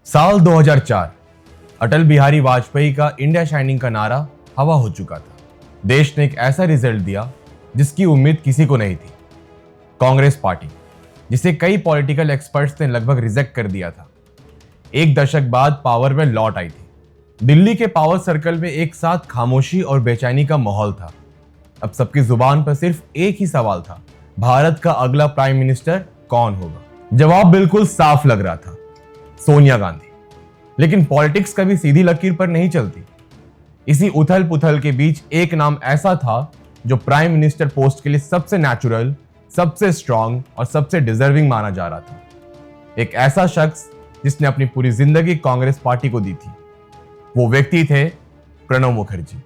साल 2004 अटल बिहारी वाजपेयी का India shining का नारा हवा हो चुका था। देश ने एक ऐसा रिजल्ट दिया जिसकी उम्मीद किसी को नहीं थी। कांग्रेस पार्टी, जिसे कई पॉलिटिकल एक्सपर्ट्स ने लगभग रिजेक्ट कर दिया था, एक दशक बाद पावर में लौट आई थी। दिल्ली के पावर सर्कल में एक साथ खामोशी और बेचैनी का माहौल था। अब सबकी जुबान पर सिर्फ एक ही सवाल था, भारत का अगला प्राइम मिनिस्टर कौन होगा। जवाब बिल्कुल साफ लग रहा था, सोनिया गांधी। लेकिन पॉलिटिक्स कभी सीधी लकीर पर नहीं चलती। इसी उथल पुथल के बीच एक नाम ऐसा था जो प्राइम मिनिस्टर पोस्ट के लिए सबसे नेचुरल, सबसे स्ट्रांग और सबसे डिजर्विंग माना जा रहा था। एक ऐसा शख्स जिसने अपनी पूरी जिंदगी कांग्रेस पार्टी को दी थी। वो व्यक्ति थे प्रणब मुखर्जी।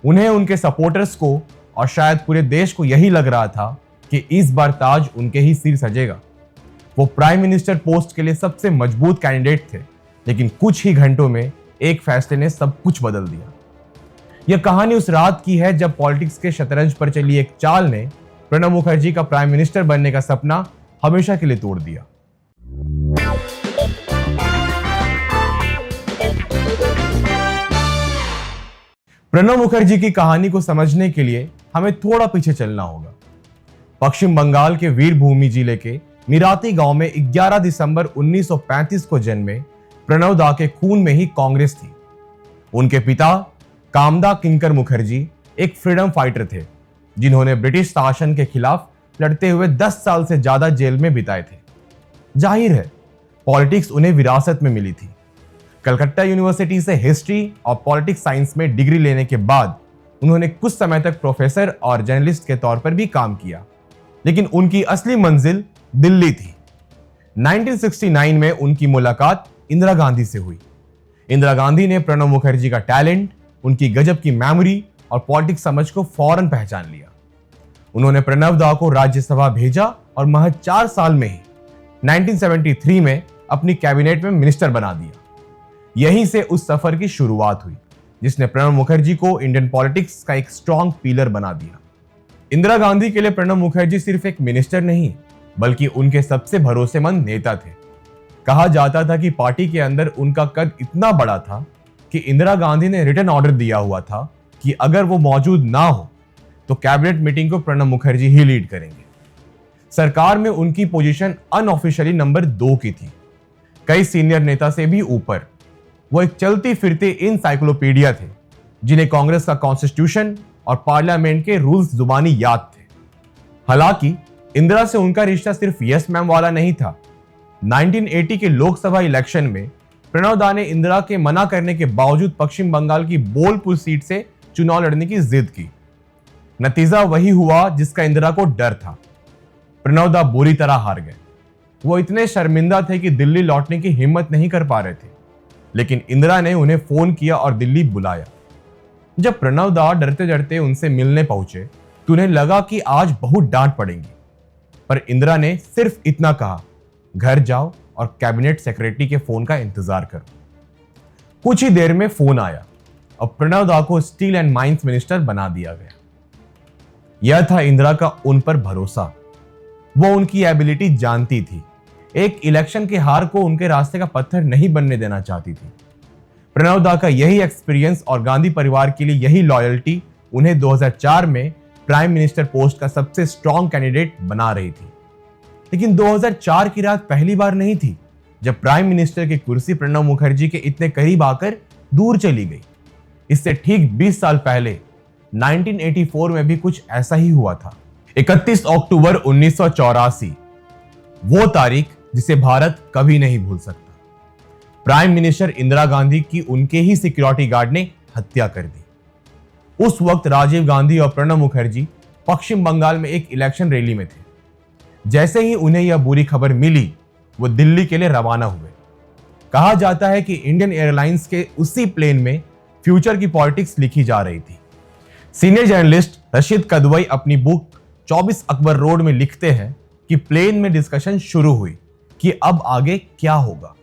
उन्हें, उनके सपोर्टर्स को और शायद पूरे देश को यही लग रहा था कि इस बार ताज उनके ही सिर सजेगा। वो प्राइम मिनिस्टर पोस्ट के लिए सबसे मजबूत कैंडिडेट थे, लेकिन कुछ ही घंटों में एक फैसले ने सब कुछ बदल दिया। यह कहानी उस रात की है जब पॉलिटिक्स के शतरंज पर चली एक चाल ने प्रणब मुखर्जी का प्राइम मिनिस्टर बनने का सपना हमेशा के लिए तोड़ दिया। प्रणब मुखर्जी की कहानी को समझने के लिए हमें थोड़ा पीछे चलना होगा। पश्चिम बंगाल के वीरभूमि जिले के मिराती गांव में 11 दिसंबर 1935 को जन्मे प्रणब दा के खून में ही कांग्रेस थी। उनके पिता कामदा किंकर मुखर्जी एक फ्रीडम फाइटर थे, जिन्होंने ब्रिटिश शासन के खिलाफ लड़ते हुए 10 साल से ज्यादा जेल में बिताए थे। जाहिर है, पॉलिटिक्स उन्हें विरासत में मिली थी। कलकत्ता यूनिवर्सिटी से हिस्ट्री और पॉलिटिक्स साइंस में डिग्री लेने के बाद उन्होंने कुछ समय तक प्रोफेसर और जर्नलिस्ट के तौर पर भी काम किया, लेकिन उनकी असली मंजिल दिल्ली थी। 1969 में उनकी मुलाकात इंदिरा गांधी से हुई। इंदिरा गांधी ने प्रणब मुखर्जी का टैलेंट, उनकी गजब की मेमोरी और पॉलिटिक्स समझ को फौरन पहचान लिया। उन्होंने प्रणब दा को राज्यसभा भेजा और महज 4 साल में ही 1973 में अपनी कैबिनेट में मिनिस्टर बना दिया। यहीं से उस सफर की शुरुआत हुई जिसने प्रणब मुखर्जी को इंडियन पॉलिटिक्स का एक स्ट्रॉन्ग पिलर बना दिया। इंदिरा गांधी के लिए प्रणब मुखर्जी सिर्फ एक मिनिस्टर नहीं, बल्कि उनके सबसे भरोसेमंद नेता थे। कहा जाता था कि पार्टी के अंदर उनका कद इतना बड़ा था कि इंदिरा गांधी ने रिटन ऑर्डर दिया हुआ था कि अगर वो मौजूद ना हो तो कैबिनेट मीटिंग को प्रणब मुखर्जी ही लीड करेंगे। सरकार में उनकी पोजीशन अनऑफिशियली नंबर 2 की थी, कई सीनियर नेता से भी ऊपर। वो एक चलती फिरती इनसाइक्लोपीडिया थे, जिन्हें कांग्रेस का कॉन्स्टिट्यूशन और पार्लियामेंट के रूल्स जुबानी याद थे। हालांकि इंदिरा से उनका रिश्ता सिर्फ यस मैम वाला नहीं था। 1980 के लोकसभा इलेक्शन में प्रणब दा ने इंदिरा के मना करने के बावजूद पश्चिम बंगाल की बोलपुर सीट से चुनाव लड़ने की जिद की। नतीजा वही हुआ जिसका इंदिरा को डर था। प्रणब दा बुरी तरह हार गए। वो इतने शर्मिंदा थे कि दिल्ली लौटने की हिम्मत नहीं कर पा रहे थे, लेकिन इंदिरा ने उन्हें फोन किया और दिल्ली बुलाया। जब प्रणब दा डरते डरते उनसे मिलने पहुंचे तो उन्हें लगा कि आज बहुत डांट पड़ेगी, पर इंदिरा ने सिर्फ इतना कहा, घर जाओ और कैबिनेट सेक्रेटरी के फोन का इंतजार करो। कुछ ही देर में फोन आया और प्रणब दा को स्टील एंड माइंस मिनिस्टर बना दिया गया। यह था इंदिरा का उन पर भरोसा। वो उनकी एबिलिटी जानती थी। एक इलेक्शन के हार को उनके रास्ते का पत्थर नहीं बनने देना चाहती थी। प्रणब दा का यही एक्सपीरियंस और गांधी परिवार के लिए यही लॉयल्टी उन्हें 2004 में प्राइम मिनिस्टर पोस्ट का सबसे स्ट्रॉन्ग कैंडिडेट बना रही थी। लेकिन 2004 की रात पहली बार नहीं थी जब प्राइम मिनिस्टर की कुर्सी प्रणब मुखर्जी के इतने करीब आकर दूर चली गई। इससे ठीक 20 साल पहले 1984 में भी कुछ ऐसा ही हुआ था। 31 अक्टूबर 1984, वो तारीख जिसे भारत कभी नहीं भूल सकता। प्राइम मिनिस्टर इंदिरा गांधी की उनके ही सिक्योरिटी गार्ड ने हत्या कर दी। उस वक्त राजीव गांधी और प्रणब मुखर्जी पश्चिम बंगाल में एक इलेक्शन रैली में थे। जैसे ही उन्हें यह बुरी खबर मिली, वो दिल्ली के लिए रवाना हुए। कहा जाता है कि इंडियन एयरलाइंस के उसी प्लेन में फ्यूचर की पॉलिटिक्स लिखी जा रही थी। सीनियर जर्नलिस्ट रशीद कदवई अपनी बुक 24 अकबर रोड में लिखते हैं कि प्लेन में डिस्कशन शुरू हुई कि अब आगे क्या होगा।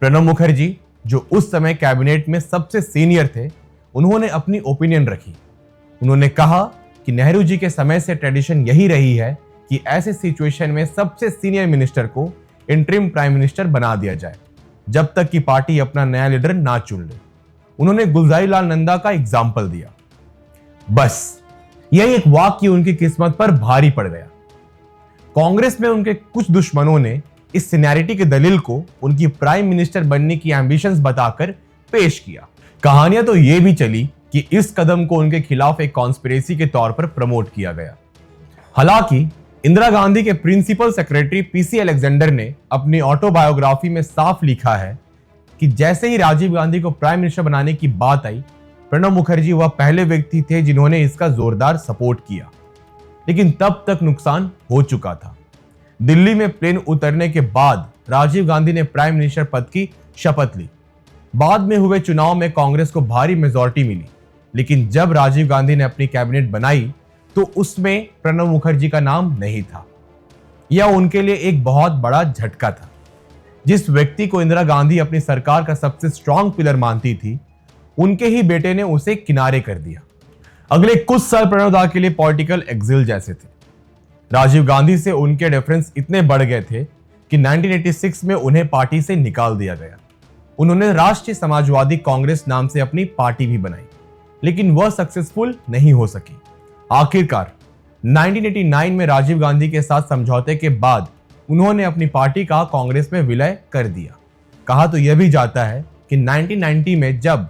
प्रणब मुखर्जी, जो उस समय कैबिनेट में सबसे सीनियर थे, उन्होंने अपनी ओपिनियन रखी। उन्होंने कहा कि नेहरू जी के समय से ट्रेडिशन यही रही है कि ऐसे सिचुएशन में सबसे सीनियर मिनिस्टर को इंटरिम प्राइम मिनिस्टर बना दिया जाए। जब तक कि पार्टी अपना नया लीडर ना चुन ले। उन्होंने गुलजारी लाल नंदा का एग्जाम्पल दिया। बस यही एक वाक्य उनकी किस्मत पर भारी पड़ गया। कांग्रेस में उनके कुछ दुश्मनों ने इस सीनियरिटी के दलील को उनकी प्राइम मिनिस्टर बनने की एम्बिशंस बताकर पेश किया। कहानियां तो यह भी चली कि इस कदम को उनके खिलाफ एक कॉन्स्पिरेसी के तौर पर प्रमोट किया गया। हालांकि इंदिरा गांधी के प्रिंसिपल सेक्रेटरी पीसी अलेक्जेंडर ने अपनी ऑटोबायोग्राफी में साफ लिखा है कि जैसे ही राजीव गांधी को प्राइम मिनिस्टर बनाने की बात आई, प्रणब मुखर्जी वह पहले व्यक्ति थे जिन्होंने इसका जोरदार सपोर्ट किया। लेकिन तब तक नुकसान हो चुका था। दिल्ली में प्लेन उतरने के बाद राजीव गांधी ने प्राइम मिनिस्टर पद की शपथ ली। बाद में हुए चुनाव में कांग्रेस को भारी मेजॉरिटी मिली, लेकिन जब राजीव गांधी ने अपनी कैबिनेट बनाई तो उसमें प्रणब मुखर्जी का नाम नहीं था। यह उनके लिए एक बहुत बड़ा झटका था। जिस व्यक्ति को इंदिरा गांधी अपनी सरकार का सबसे स्ट्रांग पिलर मानती थी, उनके ही बेटे ने उसे किनारे कर दिया। अगले कुछ साल प्रणब दा के लिए पॉलिटिकल एक्सिल जैसे थे। राजीव गांधी से उनके डिफरेंस इतने बढ़ गए थे कि 1986 में उन्हें पार्टी से निकाल दिया गया। उन्होंने राष्ट्रीय समाजवादी कांग्रेस नाम से अपनी पार्टी भी बनाई, लेकिन वह सक्सेसफुल नहीं हो सकी। आखिरकार 1989 में राजीव गांधी के साथ समझौते के बाद उन्होंने अपनी पार्टी का कांग्रेस में विलय कर दिया। कहा तो यह भी जाता है कि 1990 में जब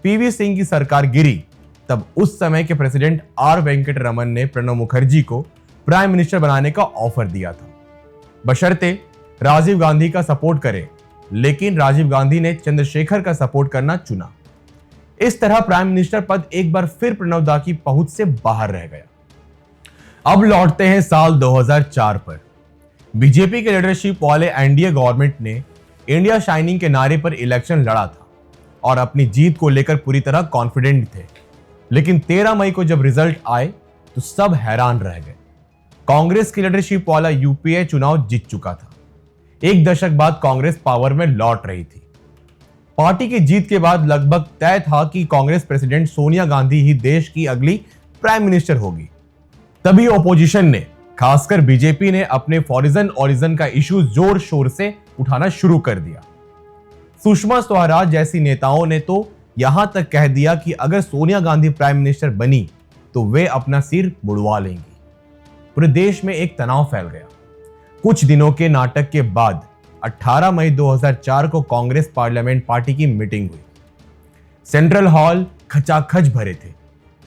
पीवी सिंह की सरकार गिरी, तब उस समय के प्रेसिडेंट आर वेंकट रमन ने प्रणब मुखर्जी को प्राइम मिनिस्टर बनाने का ऑफर दिया था, बशर्ते राजीव गांधी का सपोर्ट करे। लेकिन राजीव गांधी ने चंद्रशेखर का सपोर्ट करना चुना। इस तरह प्राइम मिनिस्टर पद एक बार फिर प्रणब दा की पहुंच से बाहर रह गया। अब लौटते हैं साल 2004 पर। बीजेपी के लीडरशिप वाले एनडीए गवर्नमेंट ने इंडिया शाइनिंग के नारे पर इलेक्शन लड़ा था और अपनी जीत को लेकर पूरी तरह कॉन्फिडेंट थे। लेकिन 13 मई को जब रिजल्ट आए तो सब हैरान रह गए। कांग्रेस की लीडरशिप वाला यूपीए चुनाव जीत चुका था। एक दशक बाद कांग्रेस पावर में लौट रही थी। पार्टी की जीत के बाद लगभग तय था कि कांग्रेस प्रेसिडेंट सोनिया गांधी ही देश की अगली प्राइम मिनिस्टर होगी। तभी ऑपोजिशन ने, खासकर बीजेपी ने, अपने फॉरिजन ऑरिजन का इशू जोर शोर से उठाना शुरू कर दिया। सुषमा स्वराज जैसी नेताओं ने तो यहां तक कह दिया कि अगर सोनिया गांधी प्राइम मिनिस्टर बनी तो वे अपना सिर मुड़वा लेंगी। पूरे देश में एक तनाव फैल गया। कुछ दिनों के नाटक के बाद 18 मई 2004 को कांग्रेस पार्लियामेंट पार्टी की मीटिंग हुई। सेंट्रल हॉल खचाखच भरे थे।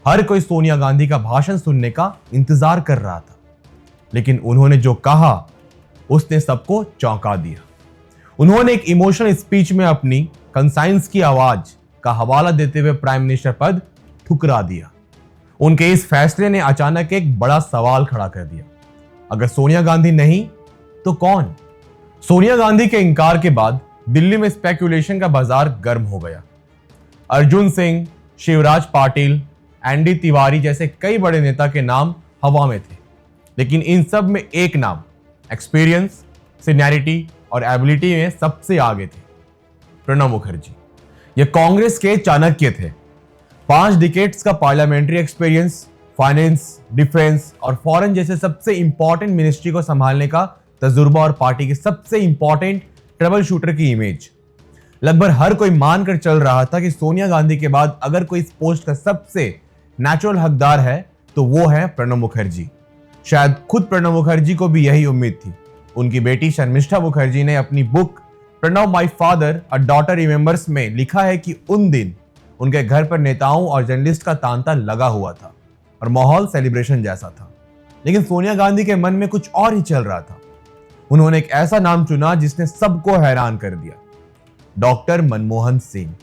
हर कोई सोनिया गांधी का भाषण सुनने का इंतजार कर रहा था। लेकिन उन्होंने जो कहा उसने सबको चौंका दिया। उन्होंने एक इमोशनल स्पीच में अपनी कंसाइंस की आवाज का हवाला देते हुए प्राइम मिनिस्टर पद ठुकरा दिया। उनके इस फैसले ने अचानक एक बड़ा सवाल खड़ा कर दिया। अगर सोनिया गांधी नहीं तो कौन? सोनिया गांधी के इंकार के बाद दिल्ली में स्पेकुलेशन का बाजार गर्म हो गया। अर्जुन सिंह, शिवराज पाटिल, एनडी तिवारी जैसे कई बड़े नेता के नाम हवा में थे। लेकिन इन सब में एक नाम एक्सपीरियंस, सीनियरिटी और एबिलिटी में सबसे आगे थे, प्रणब मुखर्जी। ये कांग्रेस के चाणक्य थे। 5 डिकेड्स का पार्लियामेंट्री एक्सपीरियंस, फाइनेंस, डिफेंस और फॉरेन जैसे सबसे इंपॉर्टेंट मिनिस्ट्री को संभालने का तजुर्बा और पार्टी के सबसे इंपॉर्टेंट ट्रबल शूटर की इमेज। लगभग हर कोई मानकर चल रहा था कि सोनिया गांधी के बाद अगर कोई इस पोस्ट का सबसे नेचुरल हकदार है तो वो है प्रणब मुखर्जी। शायद खुद प्रणब मुखर्जी को भी यही उम्मीद थी। उनकी बेटी शर्मिष्ठा मुखर्जी ने अपनी book Pranab my father a daughter remembers में लिखा है कि उन दिन उनके घर पर नेताओं और जर्नलिस्ट का तांता लगा हुआ था और माहौल सेलिब्रेशन जैसा था। लेकिन सोनिया गांधी के मन में कुछ और ही चल रहा था। उन्होंने एक ऐसा नाम चुना जिसने सबको हैरान कर दिया, डॉक्टर मनमोहन सिंह।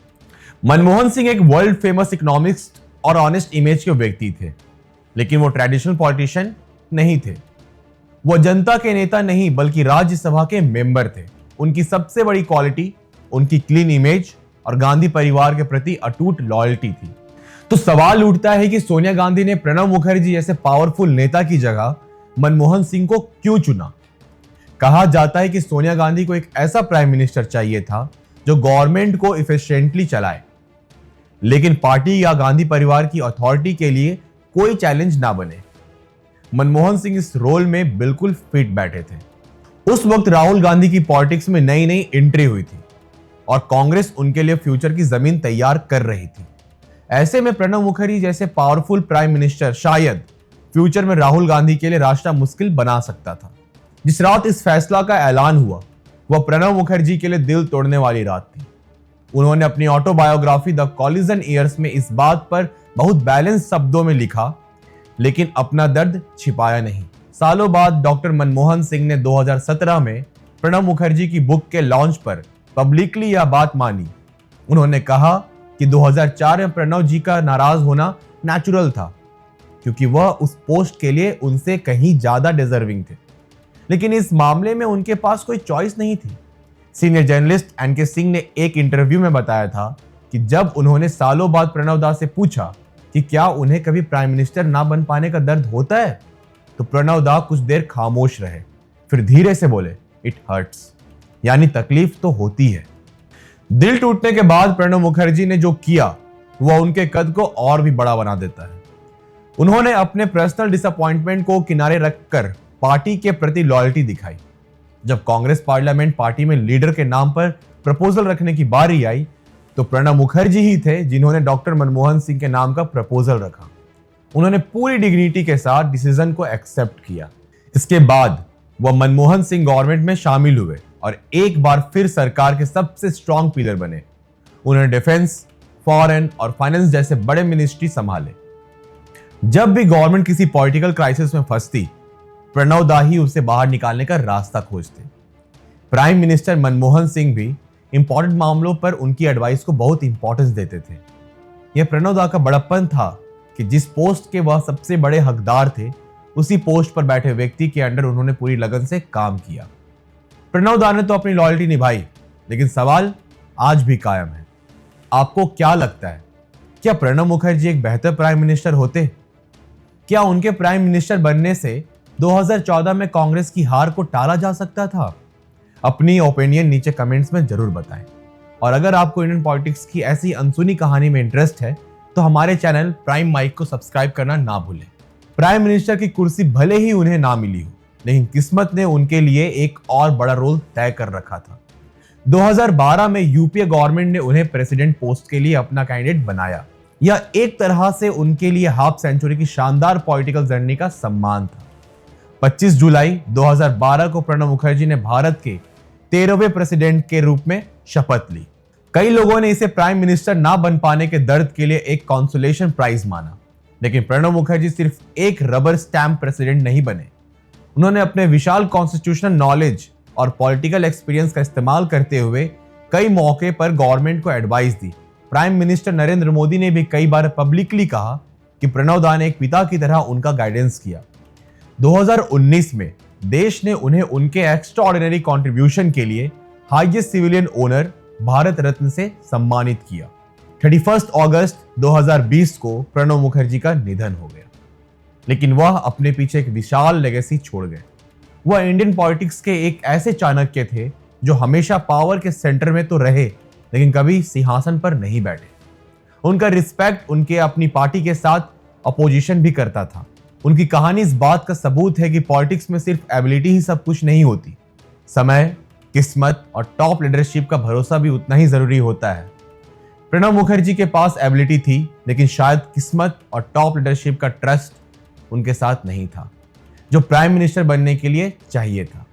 मनमोहन सिंह एक वर्ल्ड फेमस इकोनॉमिस्ट और ऑनेस्ट इमेज के व्यक्ति थे, लेकिन वो ट्रेडिशनल पॉलिटिशियन नहीं थे। वो जनता के नेता नहीं बल्कि राज्यसभा के मेंबर थे। उनकी सबसे बड़ी क्वालिटी उनकी क्लीन इमेज और गांधी परिवार के प्रति अटूट लॉयल्टी थी। तो सवाल उठता है कि सोनिया गांधी ने प्रणब मुखर्जी जैसे पावरफुल नेता की जगह मनमोहन सिंह को क्यों चुना? कहा जाता है कि सोनिया गांधी को एक ऐसा प्राइम मिनिस्टर चाहिए था जो गवर्नमेंट को इफिशिएंटली चलाए, लेकिन पार्टी या गांधी परिवार की अथॉरिटी के लिए कोई चैलेंज ना बने। मनमोहन सिंह इस रोल में बिल्कुल फिट बैठे थे। उस वक्त राहुल गांधी की पॉलिटिक्स में नई नई एंट्री हुई थी। और कांग्रेस उनके लिए फ्यूचर की जमीन तैयार कर रही थी। ऐसे में प्रणब मुखर्जी जैसे पावरफुल प्राइम मिनिस्टर शायद फ्यूचर में राहुल गांधी के लिए रास्ता मुश्किल बना सकता था। जिस रात इस फैसला का ऐलान हुआ वह प्रणब मुखर्जी के लिए दिल तोड़ने वाली रात थी। उन्होंने अपनी ऑटोबायोग्राफी द कॉलिजन ईयर्स में इस बात पर बहुत बैलेंस शब्दों में लिखा, लेकिन अपना दर्द छिपाया नहीं। सालों बाद डॉक्टर मनमोहन सिंह ने 2017 में प्रणब मुखर्जी की बुक के लॉन्च पर पब्लिकली यह बात मानी। उन्होंने कहा कि 2004 में प्रणब जी का नाराज होना नेचुरल था, क्योंकि वह उस पोस्ट के लिए उनसे कहीं ज्यादा डिजर्विंग थे, लेकिन इस मामले में उनके पास कोई चॉइस नहीं थी। सीनियर जर्नलिस्ट एनके सिंह ने एक इंटरव्यू में बताया था कि जब उन्होंने सालों बाद प्रणब दा से पूछा कि क्या उन्हें कभी प्राइम मिनिस्टर ना बन पाने का दर्द होता है, तो प्रणब दा कुछ देर खामोश रहे, फिर धीरे से बोले, इट हर्ट्स, यानी तकलीफ तो होती है। दिल टूटने के बाद प्रणब मुखर्जी ने जो किया वह उनके कद को और भी बड़ा बना देता है। उन्होंने अपने पर्सनल डिसअपॉइंटमेंट को किनारे रखकर पार्टी के प्रति लॉयल्टी दिखाई। जब कांग्रेस पार्लियामेंट पार्टी में लीडर के नाम पर प्रपोजल रखने की बारी आई तो प्रणब मुखर्जी ही थे जिन्होंने डॉक्टर मनमोहन सिंह के नाम का प्रपोजल रखा। उन्होंने पूरी डिग्निटी के साथ डिसीजन को एक्सेप्ट किया। इसके बाद वह मनमोहन सिंह गवर्नमेंट में शामिल हुए और एक बार फिर सरकार के सबसे स्ट्रॉन्ग पिलर बने। उन्होंने डिफेंस, फॉरेन और फाइनेंस जैसे बड़े मिनिस्ट्री संभाले। जब भी गवर्नमेंट किसी पॉलिटिकल क्राइसिस में फंसती, प्रणब दा ही उसे बाहर निकालने का रास्ता खोजते। प्राइम मिनिस्टर मनमोहन सिंह भी इंपॉर्टेंट मामलों पर उनकी एडवाइस को बहुत इंपॉर्टेंस देते थे। यह प्रणब दा का बड़प्पन था कि जिस पोस्ट के वह सबसे बड़े हकदार थे, उसी पोस्ट पर बैठे व्यक्ति के अंडर उन्होंने पूरी लगन से काम किया। प्रणब दा ने तो अपनी लॉयल्टी निभाई, लेकिन सवाल आज भी कायम है। आपको क्या लगता है, क्या प्रणब मुखर्जी एक बेहतर प्राइम मिनिस्टर होते? क्या उनके प्राइम मिनिस्टर बनने से 2014 में कांग्रेस की हार को टाला जा सकता था? अपनी ओपिनियन नीचे कमेंट्स में जरूर बताएं। और अगर आपको इंडियन पॉलिटिक्स की ऐसी अनसुनी कहानी में इंटरेस्ट है तो हमारे चैनल प्राइम माइक को सब्सक्राइब करना ना भूलें। प्राइम मिनिस्टर की कुर्सी भले ही उन्हें ना मिली हो, लेकिन किस्मत ने उनके लिए एक और बड़ा रोल तय कर रखा था। 2012 में यूपीए गवर्नमेंट ने उन्हें प्रेसिडेंट पोस्ट के लिए अपना कैंडिडेट बनाया। यह एक तरह से उनके लिए हाफ सेंचुरी की शानदार पॉलिटिकल जर्नी का सम्मान था। 25 जुलाई 2012 को प्रणब मुखर्जी ने भारत के 13वें प्रेसिडेंट के रूप में शपथ ली। कई लोगों ने इसे प्राइम मिनिस्टर ना बन पाने के दर्द के लिए एक कॉन्सोलेशन प्राइज माना, लेकिन प्रणब मुखर्जी सिर्फ एक रबर स्टैम्प प्रेसिडेंट नहीं बने। उन्होंने अपने विशाल कॉन्स्टिट्यूशनल नॉलेज और पॉलिटिकल एक्सपीरियंस का इस्तेमाल करते हुए कई मौके पर गवर्नमेंट को एडवाइस दी। प्राइम मिनिस्टर नरेंद्र मोदी ने भी कई बार पब्लिकली कहा कि प्रणब दा ने एक पिता की तरह उनका गाइडेंस किया। 2019 में देश ने उन्हें उनके एक्स्ट्राऑर्डिनरी कंट्रीब्यूशन के लिए highest civilian honour Bharat Ratna से सम्मानित किया। 31 अगस्त 2020 को प्रणब मुखर्जी का निधन हो गया, लेकिन वह अपने पीछे एक विशाल लेगेसी छोड़ गए। वह इंडियन पॉलिटिक्स के एक ऐसे चाणक्य थे जो हमेशा पावर के सेंटर में तो रहे, लेकिन कभी सिंहासन पर नहीं बैठे। उनका रिस्पेक्ट उनके अपनी पार्टी के साथ अपोजिशन भी करता था। उनकी कहानी इस बात का सबूत है कि पॉलिटिक्स में सिर्फ एबिलिटी ही सब कुछ नहीं होती। समय, किस्मत और टॉप लीडरशिप का भरोसा भी उतना ही जरूरी होता है। प्रणब मुखर्जी के पास एबिलिटी थी, लेकिन शायद किस्मत और टॉप लीडरशिप का ट्रस्ट उनके साथ नहीं था, जो प्राइम मिनिस्टर बनने के लिए चाहिए था।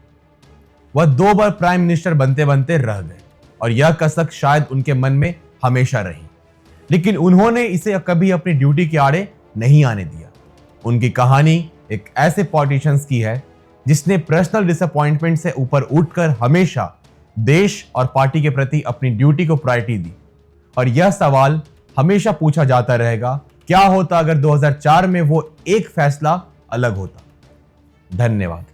वह 2 बार प्राइम मिनिस्टर बनते बनते रह गए और यह कसक शायद उनके मन में हमेशा रही, लेकिन उन्होंने इसे कभी अपनी ड्यूटी के आड़े नहीं आने दिया। उनकी कहानी एक ऐसे पॉलिटिशियंस की है जिसने पर्सनल डिसअपॉइंटमेंट से ऊपर उठकर हमेशा देश और पार्टी के प्रति अपनी ड्यूटी को प्रायोरिटी दी। और यह सवाल हमेशा पूछा जाता रहेगा, क्या होता अगर 2004 में वो एक फैसला अलग होता। धन्यवाद।